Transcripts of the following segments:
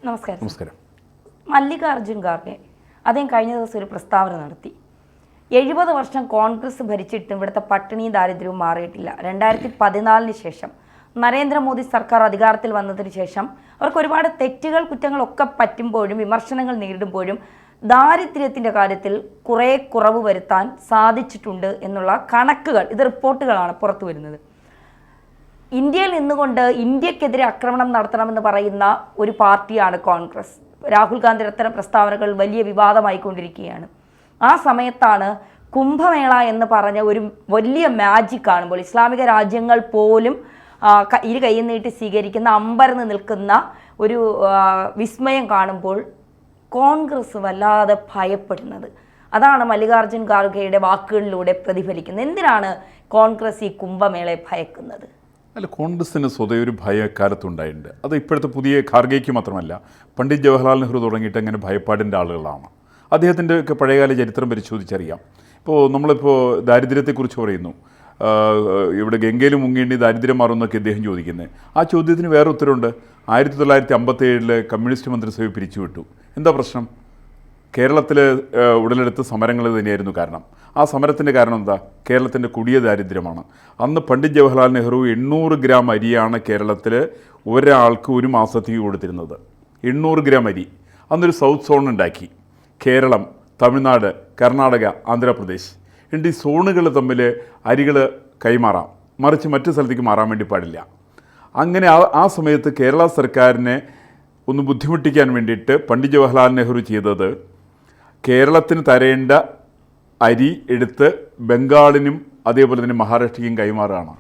നമസ്കാരം. നമസ്കാരം. മല്ലികാർജുൻ ഖാർഗെ അദ്ദേഹം കഴിഞ്ഞ ദിവസം ഒരു പ്രസ്താവന നടത്തി. 70 വർഷം കോൺഗ്രസ് ഭരിച്ചിട്ടും ഇവിടുത്തെ പട്ടിണിയും ദാരിദ്ര്യവും മാറിയിട്ടില്ല. 2014 ശേഷം നരേന്ദ്രമോദി സർക്കാർ അധികാരത്തിൽ വന്നതിന് ശേഷം അവർക്ക് ഒരുപാട് തെറ്റുകൾ കുറ്റങ്ങളൊക്കെ പറ്റുമ്പോഴും വിമർശനങ്ങൾ നേരിടുമ്പോഴും ദാരിദ്ര്യത്തിൻ്റെ കാര്യത്തിൽ കുറേ കുറവ് വരുത്താൻ സാധിച്ചിട്ടുണ്ട് എന്നുള്ള കണക്കുകൾ, ഇത് റിപ്പോർട്ടുകളാണ് പുറത്തു വരുന്നത്. ഇന്ത്യയിൽ നിന്നുകൊണ്ട് ഇന്ത്യക്കെതിരെ ആക്രമണം നടത്തണമെന്ന് പറയുന്ന ഒരു പാർട്ടിയാണ് കോൺഗ്രസ്. രാഹുൽ ഗാന്ധിയുടെ അത്തരം പ്രസ്താവനകൾ വലിയ വിവാദമായിക്കൊണ്ടിരിക്കുകയാണ്. ആ സമയത്താണ് കുംഭമേള എന്ന് പറഞ്ഞ ഒരു വലിയ മാജിക് കാണുമ്പോൾ ഇസ്ലാമിക രാജ്യങ്ങൾ പോലും ഇരു കൈയിൽ നീട്ടി സ്വീകരിക്കുന്ന അമ്പരന്ന് നിൽക്കുന്ന ഒരു വിസ്മയം കാണുമ്പോൾ കോൺഗ്രസ് വല്ലാതെ ഭയപ്പെടുന്നത്. അതാണ് മല്ലികാർജുൻ ഖാർഗെയുടെ വാക്കുകളിലൂടെ പ്രതിഫലിക്കുന്നത്. എന്തിനാണ് കോൺഗ്രസ് ഈ കുംഭമേളയെ ഭയക്കുന്നത്? അല്ല, കോൺഗ്രസിന് സ്വതേ ഒരു ഭയക്കാലത്തുണ്ടായിട്ടുണ്ട്. അത് ഇപ്പോഴത്തെ പുതിയ ഖാർഗെയ്ക്ക് മാത്രമല്ല, പണ്ഡിറ്റ് ജവഹർലാൽ നെഹ്റു തുടങ്ങിയിട്ട് അങ്ങനെ ഭയപ്പാടിൻ്റെ ആളുകളാണ്. അദ്ദേഹത്തിൻ്റെ ഒക്കെ പഴയകാല ചരിത്രം പരിശോധിച്ചറിയാം. ഇപ്പോൾ നമ്മളിപ്പോൾ ദാരിദ്ര്യത്തെക്കുറിച്ച് പറയുന്നു, ഇവിടെ ഗംഗയിൽ മുങ്ങേണ്ടി ദാരിദ്ര്യം മാറുമെന്നൊക്കെ അദ്ദേഹം ചോദിക്കുന്നത്. ആ ചോദ്യത്തിന് വേറെ ഉത്തരവുണ്ട്. 1957 കമ്മ്യൂണിസ്റ്റ് മന്ത്രിസഭ പിരിച്ചുവിട്ടു. എന്താ പ്രശ്നം? കേരളത്തിൽ ഉടലെടുത്ത സമരങ്ങൾ തന്നെയായിരുന്നു കാരണം. ആ സമരത്തിൻ്റെ കാരണം എന്താ? കേരളത്തിൻ്റെ കൊടിയ ദാരിദ്ര്യമാണ്. അന്ന് പണ്ഡിറ്റ് ജവഹർലാൽ നെഹ്റു 800 ഗ്രാം അരിയാണ് കേരളത്തിൽ ഒരാൾക്ക് ഒരു മാസത്തേക്ക് കൊടുത്തിരുന്നത്. 800 ഗ്രാം അരി. അന്നൊരു സൗത്ത് സോൺ ഉണ്ടാക്കി. കേരളം, തമിഴ്നാട്, കർണാടക, ആന്ധ്രാപ്രദേശ് എന്നിട്ട് ഈ സോണുകൾ തമ്മിൽ അരികൾ കൈമാറാം, മറിച്ച് മറ്റു സ്ഥലത്തേക്ക് മാറാൻ വേണ്ടി പാടില്ല. അങ്ങനെ ആ സമയത്ത് കേരള സർക്കാരിനെ ഒന്ന് ബുദ്ധിമുട്ടിക്കാൻ വേണ്ടിയിട്ട് പണ്ഡിറ്റ് ജവഹർലാൽ നെഹ്റു ചെയ്തത് കേരളത്തിന് തരേണ്ട അരി എടുത്ത് ബംഗാളിനും അതേപോലെ തന്നെ മഹാരാഷ്ട്രയ്ക്കും കൈമാറുകയാണ്.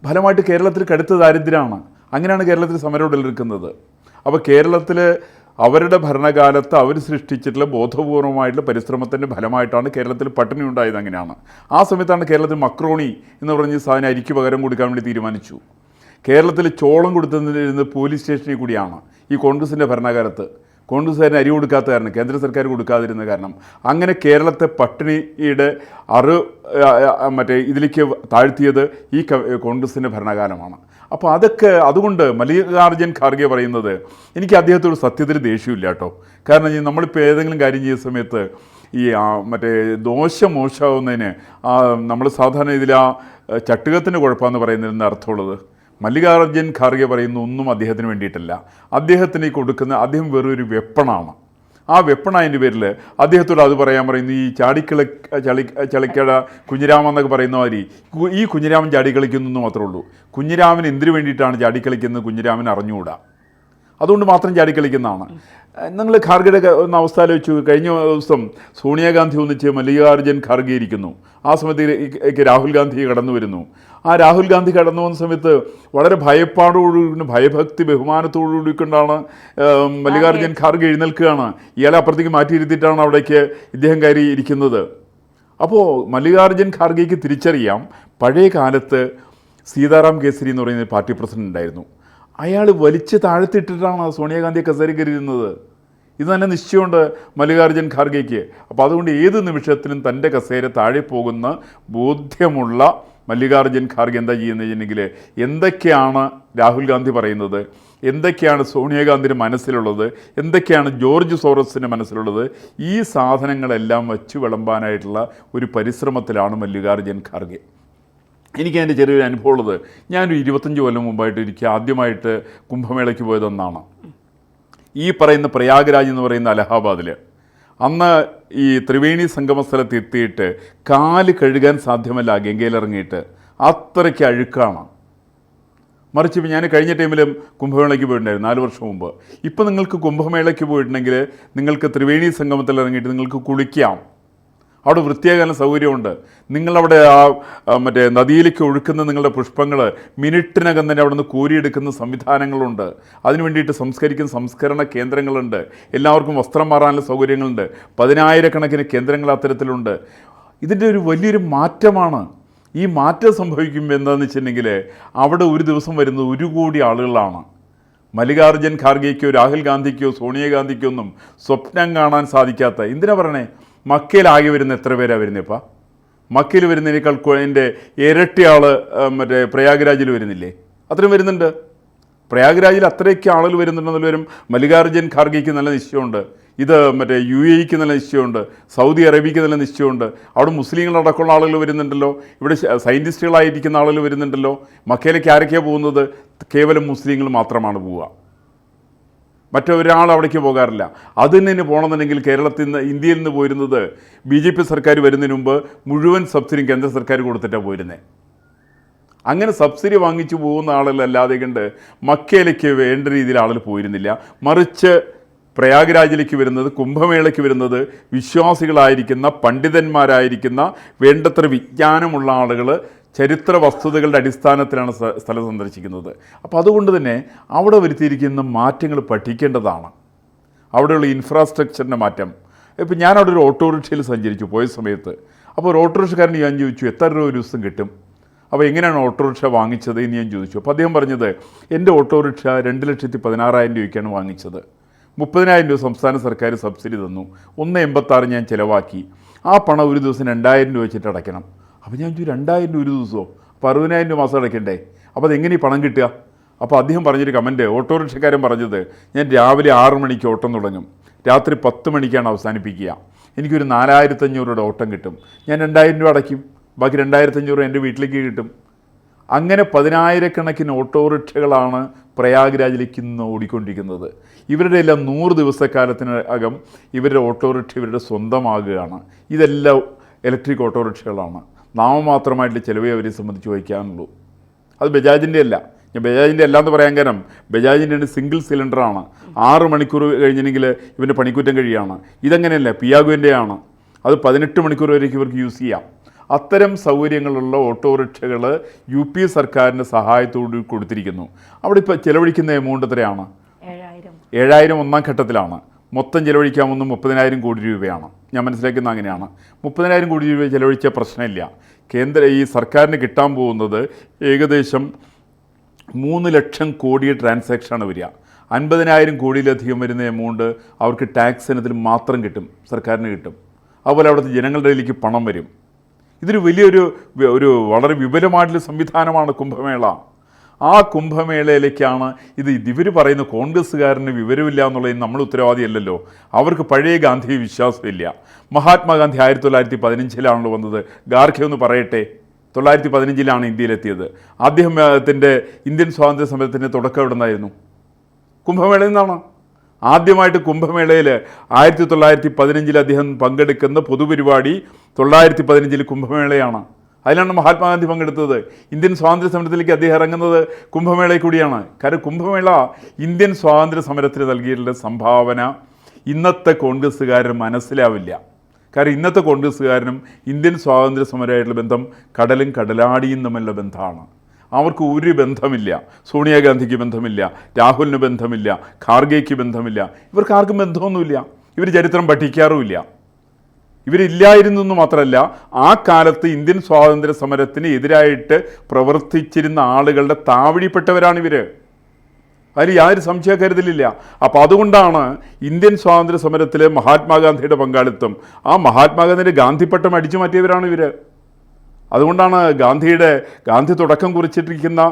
ഫലമായിട്ട് കേരളത്തിൽ കടുത്ത ദാരിദ്ര്യമാണ്. അങ്ങനെയാണ് കേരളത്തിൽ സമരം ഉടലെടുക്കുന്നത്. അപ്പോൾ കേരളത്തിൽ അവരുടെ ഭരണകാലത്ത് അവർ സൃഷ്ടിച്ചിട്ടുള്ള ബോധപൂർവമായിട്ടുള്ള പരിശ്രമത്തിൻ്റെ ഫലമായിട്ടാണ് കേരളത്തിൽ പട്ടിണി ഉണ്ടായത്. അങ്ങനെയാണ്. ആ സമയത്താണ് കേരളത്തിൽ മക്രോണി എന്ന് പറഞ്ഞ സാധനം അരിക്ക് പകരം കൊടുക്കാൻ വേണ്ടി തീരുമാനിച്ചു. കേരളത്തിൽ ചോളം കൊടുത്തിരുന്നത് പോലീസ് സ്റ്റേഷനിൽ കൂടിയാണ്. ഈ കോൺഗ്രസിൻ്റെ ഭരണകാലത്ത് കോൺഗ്രസ്സുകാരന് അരി കൊടുക്കാത്ത കാരണം, കേന്ദ്ര സർക്കാർ കൊടുക്കാതിരുന്ന കാരണം, അങ്ങനെ കേരളത്തെ പട്ടിണിയുടെ ഇതിലേക്ക് താഴ്ത്തിയത് ഈ കോൺഗ്രസിൻ്റെ ഭരണകാലമാണ്. അപ്പോൾ അതുകൊണ്ട് മല്ലികാർജുൻ ഖാർഗെ പറയുന്നത്, എനിക്ക് അദ്ദേഹത്തോട് സത്യത്തിൽ ദേഷ്യമില്ല കേട്ടോ. കാരണം നമ്മളിപ്പോൾ ഏതെങ്കിലും കാര്യം ചെയ്യുന്ന സമയത്ത് ഈ ദോശ മോശമാവുന്നതിന് നമ്മൾ സാധാരണ ഇതിൽ ചട്ടുകത്തിൻ്റെ കുഴപ്പമെന്ന് പറയുന്നതിന് അർത്ഥമുള്ളത്. മല്ലികാർജുൻ ഖാർഗെ പറയുന്ന ഒന്നും അദ്ദേഹത്തിന് വേണ്ടിയിട്ടല്ല. അദ്ദേഹത്തിന് അദ്ദേഹം വെറൊരു വെപ്പണാണ്. ആ വെപ്പണതിൻ്റെ പേരിൽ അദ്ദേഹത്തോട് അത് പറയാൻ പറയുന്നു. ഈ ചളിക്കട കുഞ്ഞിരാമൻ എന്നൊക്കെ പറയുന്ന മാതിരി ഈ കുഞ്ഞിരാമൻ ചാടിക്കളിക്കുന്നു മാത്രമേ ഉള്ളൂ. കുഞ്ഞിരാമൻ എന്തിനു വേണ്ടിയിട്ടാണ് ചാടിക്കളിക്കുന്നത് കുഞ്ഞിരാമൻ അറിഞ്ഞുകൂടാ. അതുകൊണ്ട് മാത്രം ചാടിക്കളിക്കുന്നതാണ്. നിങ്ങൾ ഖാർഗെയുടെ ഒന്ന് അവസ്ഥ ആലോചിച്ചു. കഴിഞ്ഞ ദിവസം സോണിയാഗാന്ധി ഒന്നിച്ച് മല്ലികാർജുൻ ഖാർഗെ ഇരിക്കുന്നു. ആ സമയത്ത് രാഹുൽ ഗാന്ധി കടന്നു വരുന്നു. ആ രാഹുൽ ഗാന്ധി കടന്നു പോകുന്ന സമയത്ത് വളരെ ഭയപ്പാടോടുകൂടി, ഭയഭക്തി ബഹുമാനത്തോടുകൂടി കൊണ്ടാണ് മല്ലികാർജുൻ ഖാർഗെ എഴുന്നേൽക്കുകയാണ്. ഇയാളെ അപ്പുറത്തേക്ക് മാറ്റിയിരുത്തിയിട്ടാണ് അവിടേക്ക് ഇദ്ദേഹം കയറി ഇരിക്കുന്നത്. അപ്പോൾ മല്ലികാർജുൻ ഖാർഗെയ്ക്ക് തിരിച്ചറിയാം, പഴയ കാലത്ത് സീതാറാം കേസരി എന്ന് പറയുന്ന പാർട്ടി പ്രസിഡന്റ് ഉണ്ടായിരുന്നു. അയാൾ വലിച്ച് താഴ്ത്തിയിട്ടിട്ടാണ് സോണിയാഗാന്ധിയെ കസേര കയറിയിരുന്നത്. ഇത് തന്നെ നിശ്ചയമുണ്ട് മല്ലികാർജുൻ ഖാർഗെയ്ക്ക്. അപ്പോൾ അതുകൊണ്ട് ഏത് നിമിഷത്തിലും തൻ്റെ കസേര താഴെ പോകുന്ന ബോധ്യമുള്ള മല്ലികാർജുൻ ഖാർഗെ എന്താ ചെയ്യുന്നതെന്നുണ്ടെങ്കിൽ, എന്തൊക്കെയാണ് രാഹുൽ ഗാന്ധി പറയുന്നത്, എന്തൊക്കെയാണ് സോണിയാഗാന്ധിയുടെ മനസ്സിലുള്ളത്, എന്തൊക്കെയാണ് ജോർജ് സോറസിൻ്റെ മനസ്സിലുള്ളത്, ഈ സാധനങ്ങളെല്ലാം വച്ച് വിളമ്പാനായിട്ടുള്ള ഒരു പരിശ്രമത്തിലാണ് മല്ലികാർജുൻ ഖാർഗെ. എനിക്ക് അതിൻ്റെ ചെറിയൊരു അനുഭവം ഉള്ളത്, ഞാനൊരു 25 കൊല്ലം മുമ്പായിട്ട് എനിക്ക് ആദ്യമായിട്ട് കുംഭമേളയ്ക്ക് പോയതെന്നാണ്. ഈ പറയുന്ന പ്രയാഗ്രാജ് എന്ന് പറയുന്ന അലഹാബാദിൽ അന്ന് ഈ ത്രിവേണി സംഗമ സ്ഥലത്ത് എത്തിയിട്ട് കാല് കഴുകാൻ സാധ്യമല്ല ഗംഗയിലിറങ്ങിയിട്ട്, അത്രയ്ക്ക് അഴുക്കാണ്. മറിച്ച് ഞാൻ കഴിഞ്ഞ ടൈമിലും കുംഭമേളയ്ക്ക് പോയിട്ടുണ്ടായിരുന്നു 4 വർഷം മുമ്പ്. ഇപ്പം നിങ്ങൾക്ക് കുംഭമേളയ്ക്ക് പോയിട്ടുണ്ടെങ്കിൽ നിങ്ങൾക്ക് ത്രിവേണി സംഗമത്തിൽ ഇറങ്ങിയിട്ട് നിങ്ങൾക്ക് കുളിക്കാം. അവിടെ വൃത്തിയാകാനുള്ള സൗകര്യമുണ്ട്. നിങ്ങളവിടെ നദിയിലേക്ക് ഒഴുക്കുന്ന നിങ്ങളുടെ പുഷ്പങ്ങൾ മിനിറ്റിനകം തന്നെ അവിടെ നിന്ന് കോരിയെടുക്കുന്ന സംവിധാനങ്ങളുണ്ട്. അതിനു വേണ്ടിയിട്ട് സംസ്കരണ കേന്ദ്രങ്ങളുണ്ട്. എല്ലാവർക്കും വസ്ത്രം മാറാനുള്ള സൗകര്യങ്ങളുണ്ട്. 10,000-കണക്കിന് കേന്ദ്രങ്ങൾ അത്തരത്തിലുണ്ട്. ഇതിൻ്റെ ഒരു വലിയൊരു മാറ്റമാണ്. ഈ മാറ്റം സംഭവിക്കുമ്പോൾ എന്താണെന്ന് വെച്ചിട്ടുണ്ടെങ്കിൽ അവിടെ ഒരു ദിവസം വരുന്നത് 1 കോടി ആളുകളാണ്. മല്ലികാർജുൻ ഖാർഗെയ്ക്കോ രാഹുൽ ഗാന്ധിക്കോ സോണിയാഗാന്ധിക്കോ ഒന്നും സ്വപ്നം കാണാൻ സാധിക്കാത്ത, എന്തിനാ പറയണേ, മക്കയിലാകെ വരുന്ന എത്ര പേരാണ് വരുന്നത്? ഇപ്പം മക്കയിൽ വരുന്നതിനേക്കാൾ എൻ്റെ ഇരട്ടി ആൾ പ്രയാഗ്രാജിൽ വരുന്നില്ലേ? അത്രയും വരുന്നുണ്ട്. പ്രയാഗ്രാജിൽ അത്രയൊക്കെ ആളുകൾ വരുന്നുണ്ടെന്നുള്ള വരും. മല്ലികാർജ്ജുൻ ഖാർഗെയ്ക്ക് നല്ല നിശ്ചയമുണ്ട്, ഇത് മറ്റേ UAEക്ക് നല്ല നിശ്ചയമുണ്ട്, സൗദി അറേബ്യയ്ക്ക് നല്ല നിശ്ചയമുണ്ട്. അവിടെ മുസ്ലിങ്ങളടക്കമുള്ള ആളുകൾ വരുന്നുണ്ടല്ലോ, ഇവിടെ സയൻറ്റിസ്റ്റുകളായിരിക്കുന്ന ആളുകൾ വരുന്നുണ്ടല്ലോ. മക്കയിലേക്ക് ആരൊക്കെയാണ് പോകുന്നത്? കേവലം മുസ്ലിങ്ങൾ മാത്രമാണ് പോവുക, മറ്റൊരാൾ അവിടേക്ക് പോകാറില്ല. അതിന് പോകണമെന്നുണ്ടെങ്കിൽ കേരളത്തിൽ നിന്ന്, ഇന്ത്യയിൽ നിന്ന് പോയിരുന്നത് BJP സർക്കാർ വരുന്നതിന് മുമ്പ് മുഴുവൻ സബ്സിഡിയും കേന്ദ്ര സർക്കാർ കൊടുത്തിട്ടാണ് പോയിരുന്നത്. അങ്ങനെ സബ്സിഡി വാങ്ങിച്ചു പോകുന്ന ആളുകളല്ലാതെ കണ്ട് മക്കയിലേക്ക് വേണ്ട രീതിയിൽ ആളുകൾ പോയിരുന്നില്ല. മറിച്ച് പ്രയാഗ്രാജിലേക്ക് വരുന്നത്, കുംഭമേളയ്ക്ക് വരുന്നത് വിശ്വാസികളായിരിക്കുന്ന, പണ്ഡിതന്മാരായിരിക്കുന്ന, വേണ്ടത്ര വിജ്ഞാനമുള്ള ആളുകൾ ചരിത്ര വസ്തുതകളുടെ അടിസ്ഥാനത്തിലാണ് സ്ഥലം സന്ദർശിക്കുന്നത്. അപ്പോൾ അതുകൊണ്ട് തന്നെ അവിടെ വരുത്തിയിരിക്കുന്ന മാറ്റങ്ങൾ പഠിക്കേണ്ടതാണ്. അവിടെയുള്ള ഇൻഫ്രാസ്ട്രക്ചറിൻ്റെ മാറ്റം. ഇപ്പം ഞാനവിടെ ഒരു ഓട്ടോറിക്ഷയിൽ സഞ്ചരിച്ചു പോയ സമയത്ത്. അപ്പോൾ ഒരു ഓട്ടോറിക്ഷക്കാരൻ ഞാൻ ചോദിച്ചു, എത്ര രൂപ ഒരു ദിവസം കിട്ടും, അപ്പോൾ എങ്ങനെയാണ് ഓട്ടോറിക്ഷ വാങ്ങിച്ചത് എന്ന് ഞാൻ ചോദിച്ചു. അപ്പോൾ അദ്ദേഹം പറഞ്ഞത്, എൻ്റെ ഓട്ടോറിക്ഷ 2,16,000 രൂപയ്ക്കാണ് വാങ്ങിച്ചത്. 30,000 രൂപ സംസ്ഥാന സർക്കാർ സബ്സിഡി തന്നു. 1,86 ഞാൻ ചിലവാക്കി. ആ പണം ഒരു ദിവസം 2,000 രൂപ വെച്ചിട്ട് അടയ്ക്കണം. അപ്പോൾ ഞാൻ ചോദിച്ചു, 2,000 രൂപ ഒരു ദിവസമോ? അപ്പോൾ 60,000 രൂപ മാസം അടയ്ക്കണ്ടേ? അപ്പോൾ അതെങ്ങനെ ഈ പണം കിട്ടുക? അപ്പോൾ അദ്ദേഹം പറഞ്ഞൊരു കമൻറ്റ്, ഓട്ടോറിക്ഷക്കാരൻ പറഞ്ഞത്, ഞാൻ രാവിലെ 6 മണിക്ക് ഓട്ടം തുടങ്ങും, രാത്രി 10 മണിക്കാണ് അവസാനിപ്പിക്കുക. എനിക്കൊരു 4,500 രൂപയുടെ ഓട്ടം കിട്ടും. ഞാൻ 2,000 രൂപ അടയ്ക്കും, ബാക്കി 2,500 എൻ്റെ വീട്ടിലേക്ക് കിട്ടും. അങ്ങനെ 10,000കണക്കിന് ഓട്ടോറിക്ഷകളാണ് പ്രയാഗ്രാജിലേക്ക് ഇന്ന് ഓടിക്കൊണ്ടിരിക്കുന്നത്. ഇവരുടെ എല്ലാം 100 ദിവസക്കാലത്തിനകം ഇവരുടെ ഓട്ടോറിക്ഷ ഇവരുടെ സ്വന്തമാകുകയാണ്. ഇതെല്ലാം ഇലക്ട്രിക് ഓട്ടോറിക്ഷകളാണ്. നാമമാത്രമായിട്ടുള്ള ചിലവേ അവരെ സംബന്ധിച്ച് വഹിക്കാനുള്ളൂ. അത് ബജാജിൻ്റെ അല്ല. ഞാൻ ബജാജിൻ്റെ അല്ല എന്ന് പറയാൻ കാരണം, ബജാജിൻ്റെ സിംഗിൾ സിലിണ്ടറാണ്. 6 മണിക്കൂർ കഴിഞ്ഞെങ്കിൽ ഇവൻ്റെ പണിക്കുറ്റം കഴിയാണ്. ഇതങ്ങനെയല്ല, പിയാഗോൻ്റെയാണ്. അത് 18 മണിക്കൂർ വരേക്ക് ഇവർക്ക് യൂസ് ചെയ്യാം. അത്തരം സൗകര്യങ്ങളുള്ള ഓട്ടോറിക്ഷകൾ UP സർക്കാരിൻ്റെ സഹായത്തോട് കൊടുത്തിരിക്കുന്നു. അവിടെ ഇപ്പോൾ ചിലവഴിക്കുന്ന എമൗണ്ട് എത്രയാണ്? 7,000 ഒന്നാം ഘട്ടത്തിലാണ്. മൊത്തം ചിലവഴിക്കാവുന്ന 30,000 കോടി രൂപയാണ്. ഞാൻ മനസ്സിലാക്കുന്നത് അങ്ങനെയാണ്. 30,000 കോടി രൂപ ചിലവഴിച്ച പ്രശ്നമില്ല. ഈ സർക്കാരിന് കിട്ടാൻ പോകുന്നത് ഏകദേശം 3 ലക്ഷം കോടി ട്രാൻസാക്ഷനാണ് വരിക. 50,000 കോടിയിലധികം വരുന്ന എമൗണ്ട് അവർക്ക് ടാക്സ് ഇനത്തിൽ മാത്രം കിട്ടും, സർക്കാരിന് കിട്ടും. അതുപോലെ അവിടുത്തെ ജനങ്ങളുടെ കയ്യിലേക്ക് പണം വരും. ഇതൊരു വലിയൊരു വളരെ വിപുലമായിട്ടുള്ള സംവിധാനമാണ് കുംഭമേള. ആ കുംഭമേളയിലേക്കാണ് ഇവർ പറയുന്ന കോൺഗ്രസ്സുകാരന് വിവരമില്ല എന്നുള്ളതിന് നമ്മൾ ഉത്തരവാദിയല്ലല്ലോ. അവർക്ക് പഴയ ഗാന്ധിയെ വിശ്വാസമില്ല. മഹാത്മാഗാന്ധി 1915 വന്നത്. ഗാർഖെ ഒന്ന് പറയട്ടെ, 1915 ഇന്ത്യയിലെത്തിയത്. അദ്ദേഹത്തിൻ്റെ ഇന്ത്യൻ സ്വാതന്ത്ര്യ സമരത്തിൻ്റെ തുടക്കം എവിടെ നിന്നായിരുന്നു? കുംഭമേളയിൽ നിന്നാണ്. ആദ്യമായിട്ട് കുംഭമേളയിൽ 1915 അദ്ദേഹം പങ്കെടുക്കുന്ന പൊതുപരിപാടി 1915 കുംഭമേളയാണ്. അതിലാണ് മഹാത്മാഗാന്ധി പങ്കെടുത്തത്. ഇന്ത്യൻ സ്വാതന്ത്ര്യ സമരത്തിലേക്ക് അദ്ദേഹം ഇറങ്ങുന്നത് കുംഭമേളയിൽ കൂടിയാണ്. കാരണം കുംഭമേള ഇന്ത്യൻ സ്വാതന്ത്ര്യ സമരത്തിന് നൽകിയിട്ടുള്ള സംഭാവന ഇന്നത്തെ കോൺഗ്രസ്സുകാരന് മനസ്സിലാവില്ല. കാരണം ഇന്നത്തെ കോൺഗ്രസ്സുകാരനും ഇന്ത്യൻ സ്വാതന്ത്ര്യ സമരമായിട്ടുള്ള ബന്ധം കടലും കടലാടിയും തമ്മിലുള്ള ബന്ധമാണ്. അവർക്ക് ഒരു ബന്ധമില്ല. സോണിയാഗാന്ധിക്ക് ബന്ധമില്ല, രാഹുലിന് ബന്ധമില്ല, ഖാർഗെയ്ക്ക് ബന്ധമില്ല. ഇവർക്ക് ആർക്കും ബന്ധമൊന്നുമില്ല. ഇവർ ചരിത്രം പഠിക്കാറുമില്ല. ഇവരില്ലായിരുന്നു എന്ന് മാത്രമല്ല, ആ കാലത്ത് ഇന്ത്യൻ സ്വാതന്ത്ര്യ സമരത്തിന് എതിരായിട്ട് പ്രവർത്തിച്ചിരുന്ന ആളുകളുടെ താവഴിപ്പെട്ടവരാണിവർ. അതിൽ യാതൊരു സംശയ കരുതലില്ല. അപ്പോൾ അതുകൊണ്ടാണ് ഇന്ത്യൻ സ്വാതന്ത്ര്യ സമരത്തിൽ മഹാത്മാഗാന്ധിയുടെ പങ്കാളിത്തം, ആ മഹാത്മാഗാന്ധിയുടെ ഗാന്ധിപ്പട്ടം അടിച്ചു മാറ്റിയവരാണ് ഇവർ. അതുകൊണ്ടാണ് ഗാന്ധി തുടക്കം കുറിച്ചിട്ടിരിക്കുന്ന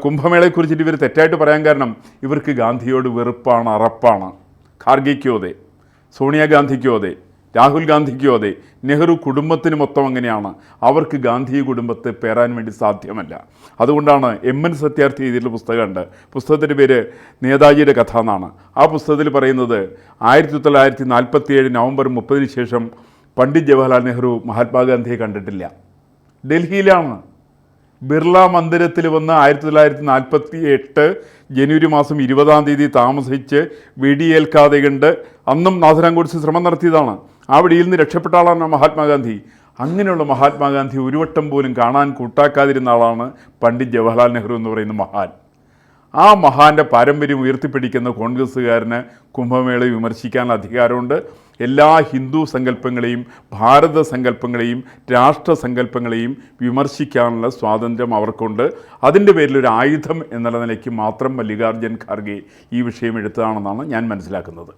കുംഭമേളയെക്കുറിച്ചിട്ട് ഇവർ തെറ്റായിട്ട് പറയാൻ കാരണം, ഇവർക്ക് ഗാന്ധിയോട് വെറുപ്പാണ്, അറപ്പാണ്. ഖാർഗെയ്ക്കോ അതെ, സോണിയാഗാന്ധിക്കോ അതെ, രാഹുൽ ഗാന്ധിക്കോ അതെ, നെഹ്റു കുടുംബത്തിന് മൊത്തം അങ്ങനെയാണ്. അവർക്ക് ഗാന്ധി കുടുംബത്തെ പേരാൻ വേണ്ടി സാധ്യമല്ല. അതുകൊണ്ടാണ് MN സത്യാർത്ഥി എഴുതിയിട്ടുള്ള പുസ്തകമുണ്ട്. പുസ്തകത്തിൻ്റെ പേര് നേതാജിയുടെ കഥ എന്നാണ്. ആ പുസ്തകത്തിൽ പറയുന്നത് 1947 നവംബർ 30 ശേഷം പണ്ഡിറ്റ് ജവഹർലാൽ നെഹ്റു മഹാത്മാഗാന്ധിയെ കണ്ടിട്ടില്ല. ഡൽഹിയിലാണ്. ബിർള മന്ദിരത്തിൽ വന്ന് 1948 ജനുവരി മാസം 20 താമസിച്ച് വെടിയേൽക്കാതെ കണ്ട് അന്നും നാഥുറാം ഗോഡ്സെ ശ്രമം നടത്തിയതാണ്. ആ വെടിയിൽ നിന്ന് രക്ഷപ്പെട്ട ആളാണ് മഹാത്മാഗാന്ധി. അങ്ങനെയുള്ള മഹാത്മാഗാന്ധി ഒരു വട്ടം പോലും കാണാൻ കൂട്ടാക്കാതിരുന്ന ആളാണ് പണ്ഡിറ്റ് ജവഹർലാൽ നെഹ്റു എന്ന് പറയുന്ന മഹാൻ. ആ മഹാൻ്റെ പാരമ്പര്യം ഉയർത്തിപ്പിടിക്കുന്ന കോൺഗ്രസ്സുകാരന് കുംഭമേളയെ വിമർശിക്കാനുള്ള അധികാരമുണ്ട്. എല്ലാ ഹിന്ദു സങ്കല്പങ്ങളെയും ഭാരത സങ്കല്പങ്ങളെയും രാഷ്ട്രസങ്കല്പങ്ങളെയും വിമർശിക്കാനുള്ള സ്വാതന്ത്ര്യം അവർക്കുണ്ട്. അതിൻ്റെ പേരിലൊരു ആയുധം എന്നുള്ള നിലയ്ക്ക് മാത്രം മല്ലികാർജ്ജുൻ ഖാർഗെ ഈ വിഷയം എടുത്തതാണെന്നാണ് ഞാൻ മനസ്സിലാക്കുന്നത്.